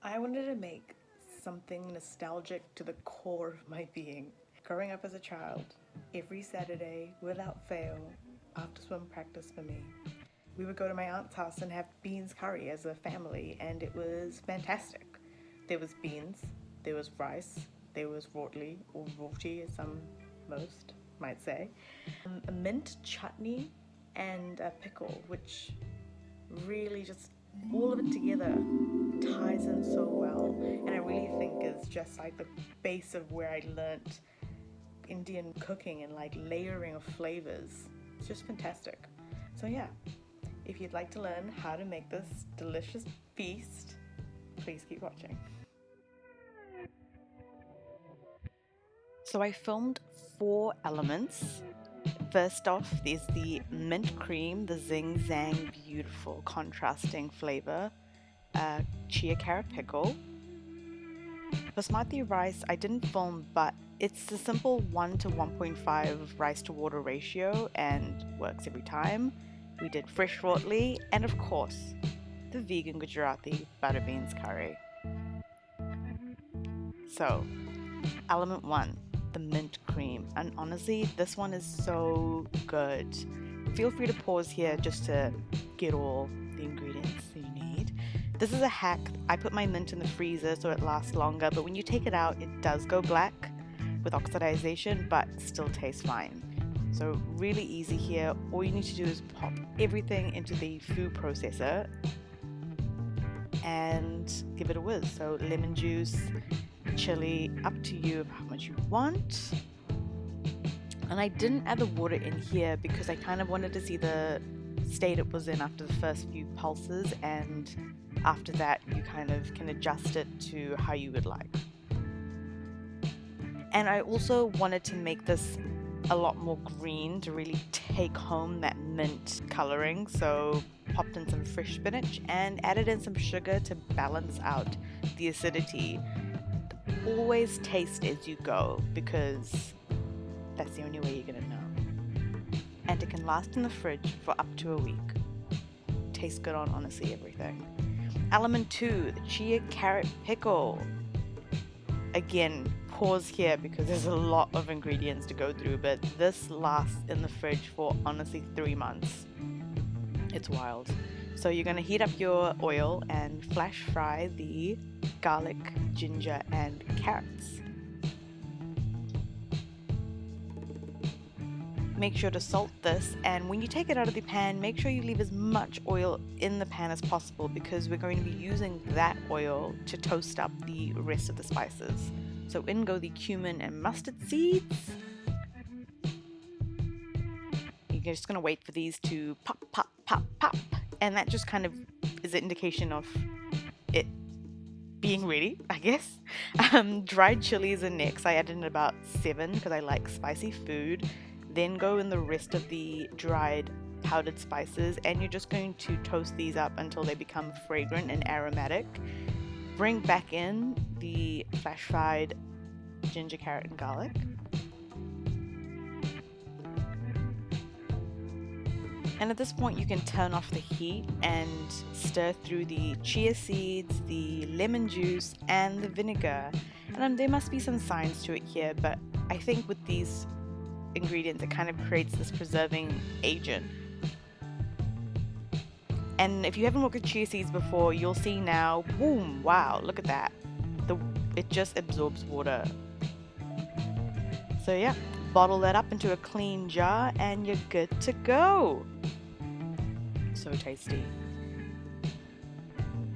I wanted to make something nostalgic to the core of my being. Growing up as a child, every Saturday, without fail, after swim practice for me, we would go to my aunt's house and have beans curry as a family, and it was fantastic. There was beans, there was rice, there was rotli, or roti as some most might say, a mint chutney, and a pickle, which really just all of it together ties in so well. And I really think is just like the base of where I learnt Indian cooking and like layering of flavors. It's just fantastic. So yeah, if you'd like to learn how to make this delicious feast, please keep watching. So I filmed 4 elements. First off, there's the mint cream, the zing zang beautiful contrasting flavor, chia carrot pickle. Basmati rice I didn't film, but it's the simple 1 to 1.5 rice to water ratio and works every time. We did fresh rotli and of course the vegan Gujarati Butterbeans curry. So, element 1, the mint cream, and honestly this one is so good. Feel free to pause here just to get all the ingredients that you need. This is a hack. I put my mint in the freezer so it lasts longer, but when you take it out it does go black with oxidization, but still tastes fine. So really easy here. All you need to do is pop everything into the food processor and give it a whiz. So lemon juice, chili, up to you of how much you want. And I didn't add the water in here because I kind of wanted to see the state it was in after the first few pulses, and after that you kind of can adjust it to how you would like. And I also wanted to make this a lot more green to really take home that mint coloring, so popped in some fresh spinach and added in some sugar to balance out the acidity. Always taste as you go because that's the only way you're gonna know. And it can last in the fridge for up to a week. Tastes good on honestly everything. Element 2, the chia carrot pickle. Again, pause here because there's a lot of ingredients to go through, but this lasts in the fridge for honestly 3 months. It's wild. So you're going to heat up your oil and flash fry the garlic, ginger, and carrots. Make sure to salt this, and when you take it out of the pan, make sure you leave as much oil in the pan as possible because we're going to be using that oil to toast up the rest of the spices. So in go the cumin and mustard seeds. You're just going to wait for these to pop, pop, pop, pop, and that just kind of is an indication of it being ready, I guess. Dried chilies are next. I added in about 7 because I like spicy food. Then go in the rest of the dried powdered spices, and you're just going to toast these up until they become fragrant and aromatic. Bring back in the flash fried ginger, carrot, and garlic. And at this point you can turn off the heat and stir through the chia seeds, the lemon juice, and the vinegar. And there must be some science to it here, but I think with these ingredients it kind of creates this preserving agent. And if you haven't looked at chia seeds before, you'll see now, boom, wow, look at that. It just absorbs water. So yeah, bottle that up into a clean jar and you're good to go. So tasty.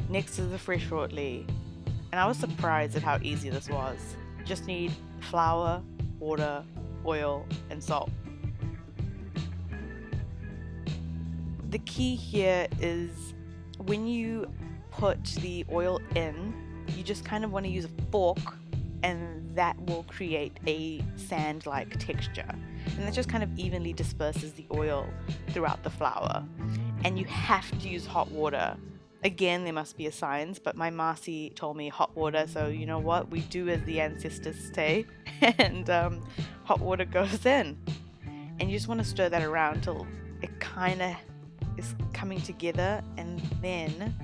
Next is the fresh rotli. And I was surprised at how easy this was. Just need flour, water, oil, and salt. The key here is when you put the oil in, you just kind of want to use a fork, and that will create a sand-like texture. And that just kind of evenly disperses the oil throughout the flour. And you have to use hot water. Again, there must be a science, but my Marcy told me hot water, so you know what? We do as the ancestors say, and hot water goes in. And you just want to stir that around till it kind of is coming together, and then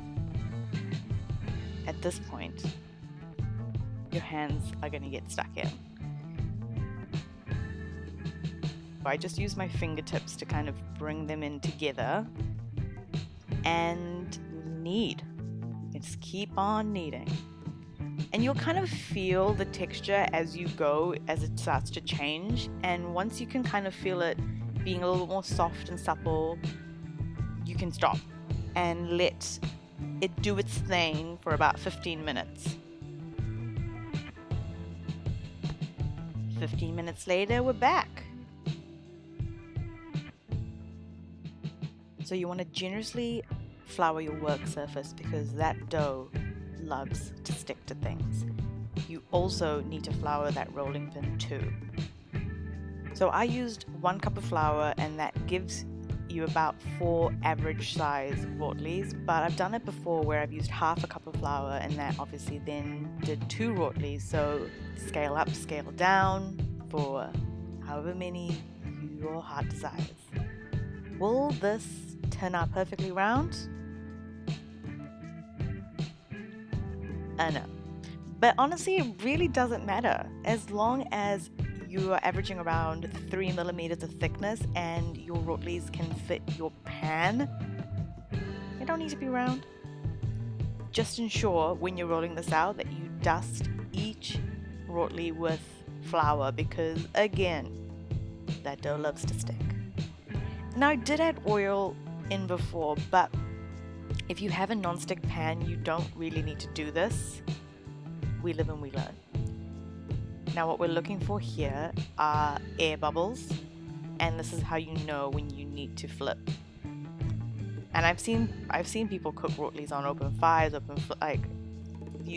at this point, your hands are going to get stuck in. I just use my fingertips to kind of bring them in together and knead. Just keep on kneading. And you'll kind of feel the texture as you go, as it starts to change. And once you can kind of feel it being a little more soft and supple, you can stop and let it do its thing for about 15 minutes. 15 minutes later, we're back. So you want to generously flour your work surface because that dough loves to stick to things. You also need to flour that rolling pin too. So I used 1 cup of flour, and that gives you about 4 average size rotlis, but I've done it before where I've used half a cup of flour, and that obviously then did 2 rotlis. So scale up, scale down for however many your heart desires. Will this turn out perfectly round? I know. But honestly, it really doesn't matter. As long as you are averaging around 3 millimeters of thickness and your rotlis can fit your pan, they don't need to be round. Just ensure when you're rolling this out that you dust each rotli with flour because, again, that dough loves to stick. Now, I did add oil in before, but if you have a non-stick pan, you don't really need to do this. We live and we learn. Now what we're looking for here are air bubbles, and this is how you know when you need to flip. And I've seen people cook rotlis on open fires,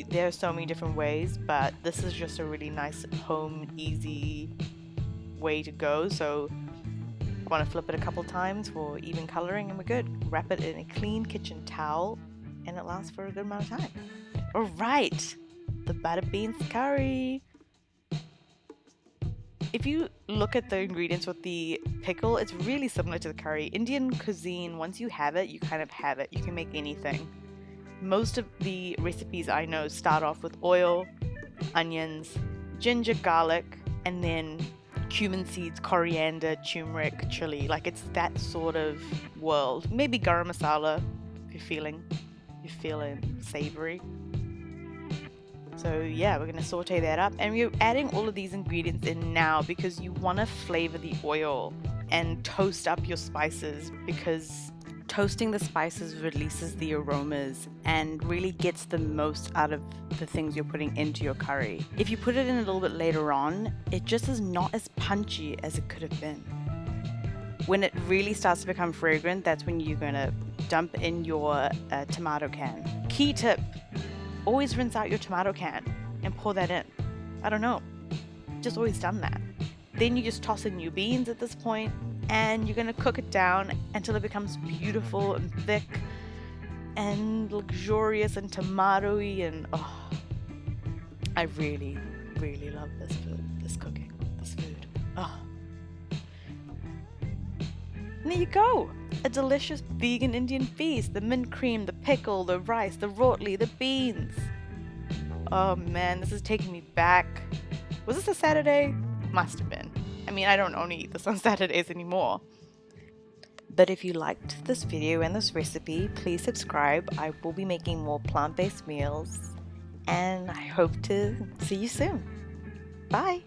there are so many different ways, but this is just a really nice home easy way to go. So I want to flip it a couple times for even coloring and we're good. Wrap it in a clean kitchen towel and it lasts for a good amount of time. Alright, the Butterbeans curry. If you look at the ingredients with the pickle, it's really similar to the curry. Indian cuisine, once you have it, you kind of have it. You can make anything. Most of the recipes I know start off with oil, onions, ginger, garlic, and then cumin seeds, coriander, turmeric, chili. Like it's that sort of world. Maybe garam masala if you're feeling savory. So yeah, we're gonna saute that up, and we're adding all of these ingredients in now because you want to flavor the oil and toast up your spices, because toasting the spices releases the aromas and really gets the most out of the things you're putting into your curry. If you put it in a little bit later on, it just is not as punchy as it could have been. When it really starts to become fragrant, that's when you're gonna dump in your tomato can. Key tip: always rinse out your tomato can and pour that in. I don't know, just always done that. Then you just toss in your beans at this point, and you're gonna cook it down until it becomes beautiful and thick and luxurious and tomatoey, and oh, I really, really love this food, this cooking, this food. Oh. And there you go, a delicious vegan Indian feast. The mint cream, the pickle, the rice, the rotli, the beans. Oh man, this is taking me back. Was this a Saturday? Must have been. I mean, I don't only eat this on Saturdays anymore. But if you liked this video and this recipe, please subscribe. I will be making more plant-based meals, and I hope to see you soon. Bye!